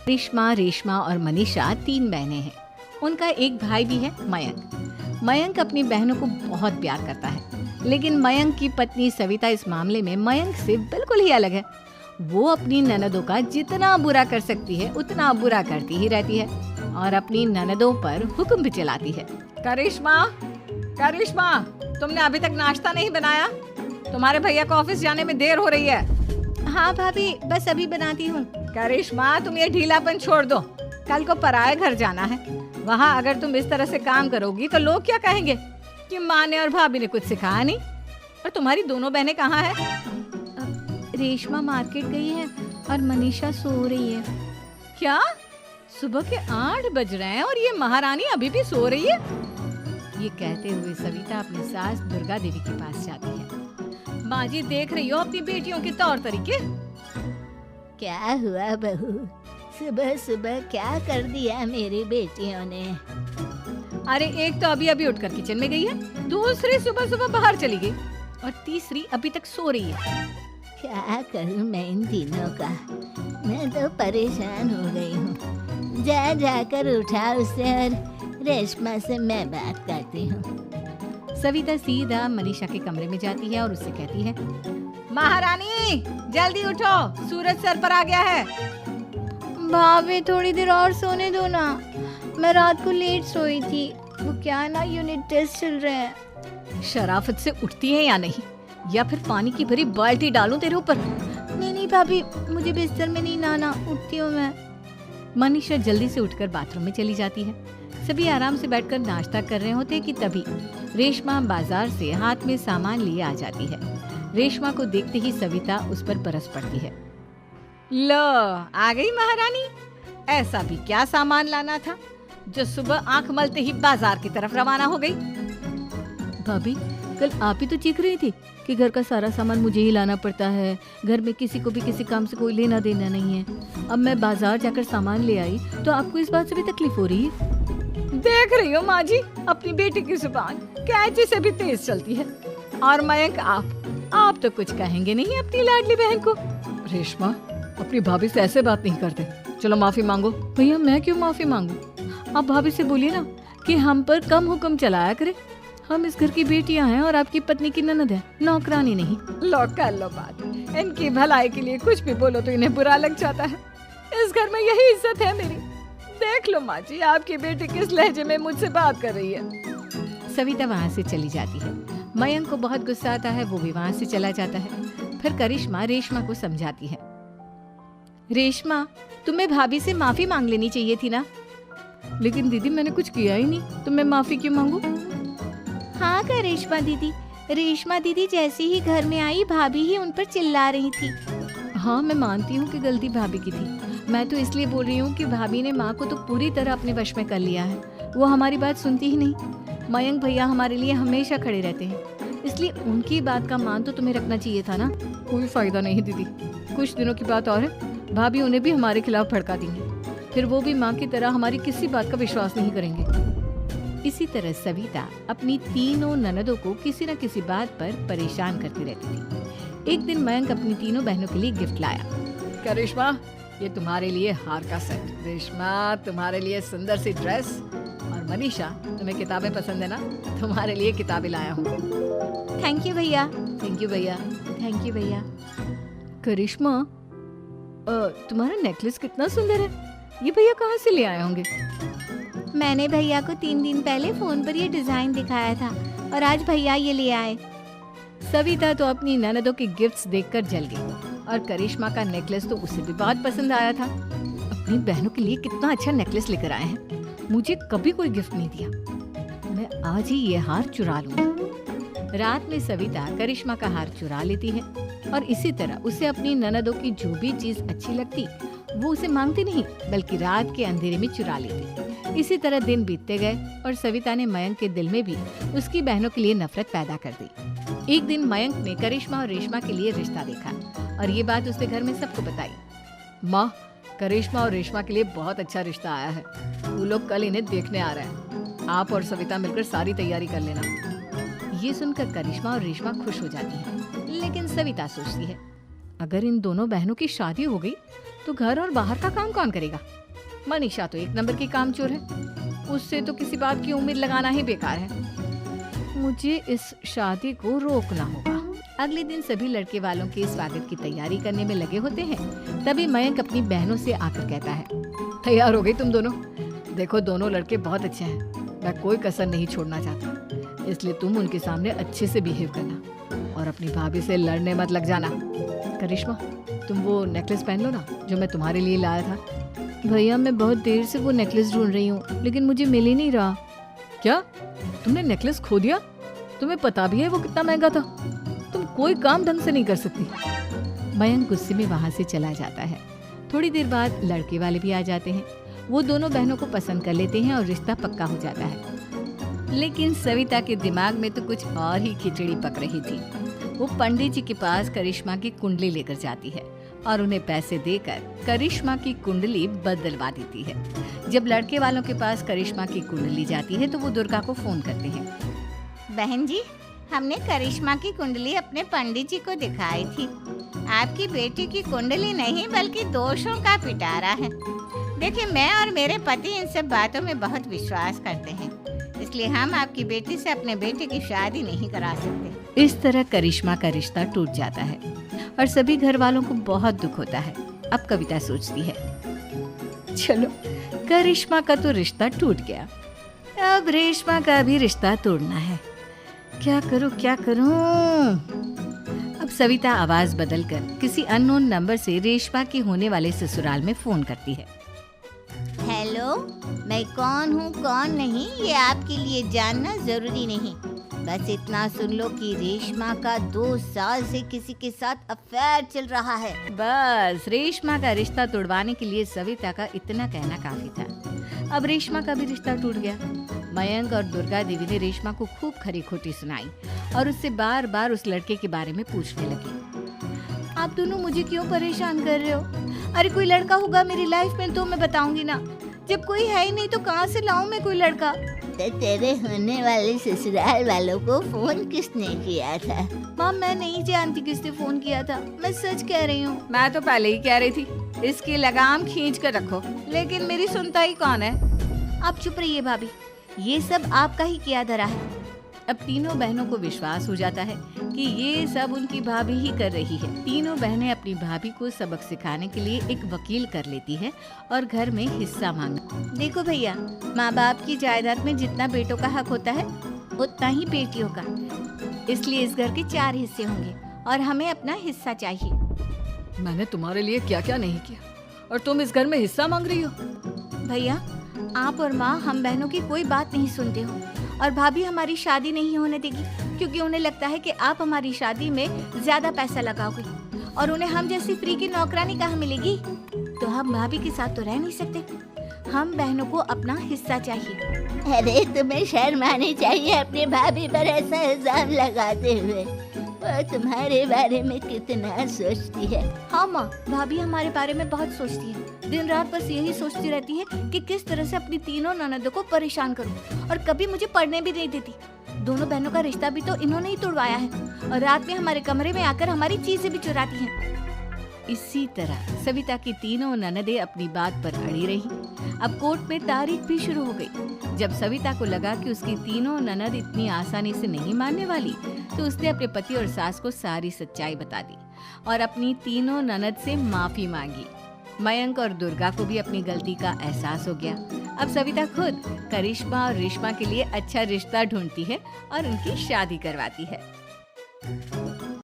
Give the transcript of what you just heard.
करिश्मा, रेशमा और मनीषा 3 बहनें हैं। उनका एक भाई भी है, मयंक। मयंक अपनी बहनों को बहुत प्यार करता है, लेकिन मयंक की पत्नी सविता इस मामले में मयंक से बिल्कुल ही अलग है। वो अपनी ननदों का जितना बुरा कर सकती है उतना बुरा करती ही रहती है और अपनी ननदों पर हुक्म भी चलाती है। करिश्मा, करिश्मा, तुमने अभी तक नाश्ता नहीं बनाया? तुम्हारे भैया को ऑफिस जाने में देर हो रही है। हाँ भाभी, बस अभी बनाती हूँ। करिश्मा, तुम ये ढीलापन छोड़ दो। कल को पराये घर जाना है। वहाँ अगर तुम इस तरह से काम करोगी तो लोग क्या कहेंगे कि माँ ने और भाभी ने कुछ सिखाया नहीं। और तुम्हारी दोनों बहनें कहाँ हैं? रेशमा मार्केट गई है और मनीषा सो रही है। क्या? सुबह के 8 बज रहे हैं और ये महारानी अभी भी सो रही है? ये कहते हुए सविता अपनी सास दुर्गा देवी के पास जाती है। माँ जी, देख रही हो अपनी बेटियों के तौर तरीके? क्या हुआ बहू, सुबह सुबह क्या कर दिया मेरी बेटियों ने? अरे एक तो अभी अभी उठकर किचन में गई है, दूसरी सुबह सुबह बाहर चली गई और तीसरी अभी तक सो रही है। क्या करूं मैं इन तीनों का, मैं तो परेशान हो गई हूँ। जा जाकर उठा उसे और रेशमा से मैं बात करती हूँ। सविता सीधा मनीषा के कमरे में जाती है और उससे कहती है, महारानी जल्दी उठो, सूरज सर पर आ गया है। भाभी थोड़ी देर और सोने दो ना, मैं रात को लेट सोई थी। वो क्या है ना, यूनिट टेस्ट चल रहे हैं। शराफत से उठती है या नहीं, या फिर पानी की भरी बाल्टी डालूं तेरे ऊपर? नहीं भाभी, मुझे बिस्तर में नहीं लाना, उठती हूँ मैं। मनीषा जल्दी से उठकर बाथरूम में चली जाती है। सभी आराम से बैठकर नाश्ता कर रहे होते कि तभी रेशमा बाजार से हाथ में सामान लिए आ जाती है। रेशमा को देखते ही सविता उस पर बरस पड़ती है। लो, आ गई महारानी। ऐसा भी क्या सामान लाना था जो सुबह आंख मलते ही बाजार की तरफ रवाना हो गई? भाभी, कल आप ही तो चीख रही थी कि घर का सारा सामान मुझे ही लाना पड़ता है, घर में किसी को भी किसी काम से कोई लेना देना नहीं है। अब मैं बाजार जाकर सामान ले आई तो आपको इस बात से भी तकलीफ हो रही है? देख रही हो माँ जी, अपनी बेटी की जुबान कैंची से भी तेज चलती है। और मयंक, आप तो कुछ कहेंगे नहीं अपनी लाडली बहन को? रेशमा, अपनी भाभी से ऐसे बात नहीं करते। चलो माफी मांगो। भैया, मैं क्यों माफी मांगू? आप भाभी से बोलिए ना कि हम पर कम हुक्म चलाया करे। हम इस घर की बेटियां हैं और आपकी पत्नी की ननद है, नौकरानी नहीं। लो कर लो बात। इनकी भलाई के लिए कुछ भी बोलो तो इन्हें बुरा लग जाता है। इस घर में यही इज्जत है मेरी। देख लो माँ जी, आपकी बेटी किस लहजे में मुझसे बात कर रही है। सविता वहाँ से चली जाती है। मयंक को बहुत गुस्सा आता है, वो भी वहाँ से चला जाता है। फिर करिश्मा रेशमा को समझाती है। रेशमा, तुम्हें भाभी से माफी मांग लेनी चाहिए थी ना। लेकिन दीदी, मैंने कुछ किया ही नहीं, तो मैं माफी क्यों मांगू? हाँ का रेशमा दीदी, रेशमा दीदी जैसे ही घर में आई भाभी ही उन पर चिल्ला रही थी। हाँ, मैं मानती हूँ कि गलती भाभी की थी। मैं तो इसलिए बोल रही हूँ कि भाभी ने माँ को तो पूरी तरह अपने वश में कर लिया है। वो हमारी बात सुनती ही नहीं। मयंक भैया हमारे लिए हमेशा खड़े रहते हैं, इसलिए उनकी बात का मान तो तुम्हें रखना चाहिए था ना। कोई फायदा नहीं दीदी, कुछ दिनों की बात और है, भाभी उन्हें भी हमारे खिलाफ भड़का देंगे। फिर वो भी माँ की तरह हमारी किसी बात का विश्वास नहीं करेंगे। इसी तरह सविता अपनी तीनों ननदों को किसी न किसी बात पर परेशान करती रहती थी। एक दिन मयंक अपनी तीनों बहनों के लिए गिफ्ट लाया। करिश्मा, ये तुम्हारे लिए हार का सेट। रेशमा, तुम्हारे लिए सुंदर सी ड्रेस। और मनीषा, तुम्हें किताबें पसंद है ना, तुम्हारे लिए किताबें लाया हूँ। थैंक यू भैया। थैंक यू भैया। थैंक यू भैया। करिश्मा, तुम्हारा नेकलेस कितना सुंदर है। ये भैया कहाँ से ले आए होंगे? मैंने भैया को 3 दिन पहले फोन पर ये डिजाइन दिखाया था और आज भैया ये ले आए। सविता तो अपनी ननदों के गिफ्ट्स देखकर जल गई और करिश्मा का नेकलेस तो उसे भी बहुत पसंद आया था। अपनी बहनों के लिए कितना अच्छा नेकलेस लेकर आए हैं, मुझे कभी कोई गिफ्ट नहीं दिया। मैं आज ही ये हार चुरा लूंगी। रात में सविता करिश्मा का हार चुरा लेती है और इसी तरह उसे अपनी ननदों की जो भी चीज अच्छी लगती वो उसे मांगती नहीं, बल्कि रात के अंधेरे में चुरा लेती। इसी तरह दिन बीतते गए और सविता ने मयंक के दिल में भी उसकी बहनों के लिए नफरत पैदा कर दी। एक दिन मयंक ने करिश्मा और रेशमा के लिए रिश्ता देखा और ये बात उसने घर में सबको बताई। माँ, करिश्मा और रेशमा के लिए बहुत अच्छा रिश्ता आया है। वो लोग कल इन्हें देखने आ रहे हैं। आप और सविता मिलकर सारी तैयारी कर लेना। ये सुनकर करिश्मा और रेशमा खुश हो जाती है, लेकिन सविता सोचती है, अगर इन दोनों बहनों की शादी हो गई तो घर और बाहर का काम कौन करेगा? मनीषा तो एक नंबर की कामचोर है, उससे तो किसी बात की उम्मीद लगाना ही बेकार है। मुझे इस शादी को रोकना होगा। अगले दिन सभी लड़के वालों के स्वागत की तैयारी करने में लगे होते हैं। तभी मयंक अपनी बहनों से आकर कहता है, तैयार हो गई तुम दोनों? देखो दोनों लड़के बहुत अच्छे हैं, मैं कोई कसर नहीं छोड़ना चाहता, इसलिए तुम उनके सामने अच्छे से बिहेव करना और अपनी भाभी से लड़ने मत लग जाना। करिश्मा, तुम वो नेकलेस पहन लो ना जो मैं तुम्हारे लिए लाया था। भैया मैं बहुत देर से वो नेकलेस ढूंढ रही हूँ, लेकिन मुझे मिल ही नहीं रहा। क्या तुमने नेकलेस खो दिया? तुम्हें पता भी है वो कितना महंगा था? तुम कोई काम ढंग से नहीं कर सकती। मयंक गुस्से में वहां से चला जाता है। थोड़ी देर बाद लड़के वाले भी आ जाते हैं। वो दोनों बहनों को पसंद कर लेते हैं और रिश्ता पक्का हो जाता है। लेकिन सविता के दिमाग में तो कुछ और ही खिचड़ी पक रही थी। वो पंडित जी के पास करिश्मा की कुंडली लेकर जाती है और उन्हें पैसे देकर करिश्मा की कुंडली बदलवा देती है। जब लड़के वालों के पास करिश्मा की कुंडली जाती है तो वो दुर्गा को फोन करते हैं। बहन जी, हमने करिश्मा की कुंडली अपने पंडित जी को दिखाई थी। आपकी बेटी की कुंडली नहीं बल्कि दोषों का पिटारा है। देखिए, मैं और मेरे पति इन सब बातों में बहुत विश्वास करते हैं, इसलिए हम आपकी बेटी से अपने बेटे की शादी नहीं करा सकते। इस तरह करिश्मा का रिश्ता टूट जाता है और सभी घर वालों को बहुत दुख होता है। अब कविता सोचती है, चलो करिश्मा का तो रिश्ता टूट गया, अब रेशमा का भी रिश्ता तोड़ना है। क्या करूं? अब सविता आवाज बदलकर किसी अननोन नंबर से रेशमा के होने वाले ससुराल में फोन करती है। हेलो, मैं कौन हूँ कौन नहीं ये आपके लिए जानना जरूरी नहीं, बस इतना सुन लो कि रेशमा का 2 साल से किसी के साथ अफेयर चल रहा है। बस रेशमा का रिश्ता तोड़वाने के लिए सविता का इतना कहना काफी था। अब रेशमा का भी रिश्ता टूट गया। मयंक और दुर्गा देवी ने रेशमा को खूब खरी खोटी सुनाई और उससे बार बार उस लड़के के बारे में पूछने लगी। आप दोनों मुझे क्यों परेशान कर रहे हो? अरे कोई लड़का होगा मेरी लाइफ में तो मैं बताऊंगी ना, जब कोई है ही नहीं तो कहाँ से लाऊं मैं कोई लड़का? तो तेरे होने वाले ससुराल वालों को फोन किसने किया था? माँ मैं नहीं जानती किसने फोन किया था, मैं सच कह रही हूँ। मैं तो पहले ही कह रही थी इसकी लगाम खींच कर रखो, लेकिन मेरी सुनता ही कौन है। आप चुप रहिए भाभी, ये सब आपका ही किया धरा है। अब तीनों बहनों को विश्वास हो जाता है कि ये सब उनकी भाभी ही कर रही है। तीनों बहनें अपनी भाभी को सबक सिखाने के लिए एक वकील कर लेती है और घर में हिस्सा मांगा। देखो भैया, माँ बाप की जायदाद में जितना बेटों का हक होता है उतना ही बेटियों का, इसलिए इस घर के 4 हिस्से होंगे और हमें अपना हिस्सा चाहिए। मैंने तुम्हारे लिए क्या क्या नहीं किया और तुम इस घर में हिस्सा मांग रही हो? भैया, आप और माँ हम बहनों की कोई बात नहीं सुनते हो और भाभी हमारी शादी नहीं होने देगी क्योंकि उन्हें लगता है कि आप हमारी शादी में ज्यादा पैसा लगाओगे और उन्हें हम जैसी फ्री की नौकरानी कहाँ मिलेगी। तो हम भाभी के साथ तो रह नहीं सकते, हम बहनों को अपना हिस्सा चाहिए। अरे तुम्हें शर्म आनी चाहिए अपनी भाभी पर ऐसा इल्जाम लगाते हुए। वो तुम्हारे बारे में कितना सोचती है। हाँ माँ, भाभी हमारे बारे में बहुत सोचती है, दिन रात बस यही सोचती रहती है कि किस तरह से अपनी तीनों ननदों को परेशान करूं और कभी मुझे पढ़ने भी नहीं देती। दोनों बहनों का रिश्ता भी तो इन्होंने ही तोड़वाया है और रात में हमारे कमरे में आकर हमारी चीजें भी चुराती हैं। इसी तरह सविता की तीनों ननदें अपनी बात पर अड़ी रही। अब कोर्ट में तारीख भी शुरू हो गई। जब सविता को लगा कि उसकी तीनों ननद इतनी आसानी से नहीं मानने वाली, तो उसने अपने पति और सास को सारी सच्चाई बता दी और अपनी तीनों ननद से माफी मांगी। मयंक और दुर्गा को भी अपनी गलती का एहसास हो गया। अब सविता खुद करिश्मा और रेशमा के लिए अच्छा रिश्ता ढूंढती है और उनकी शादी करवाती है।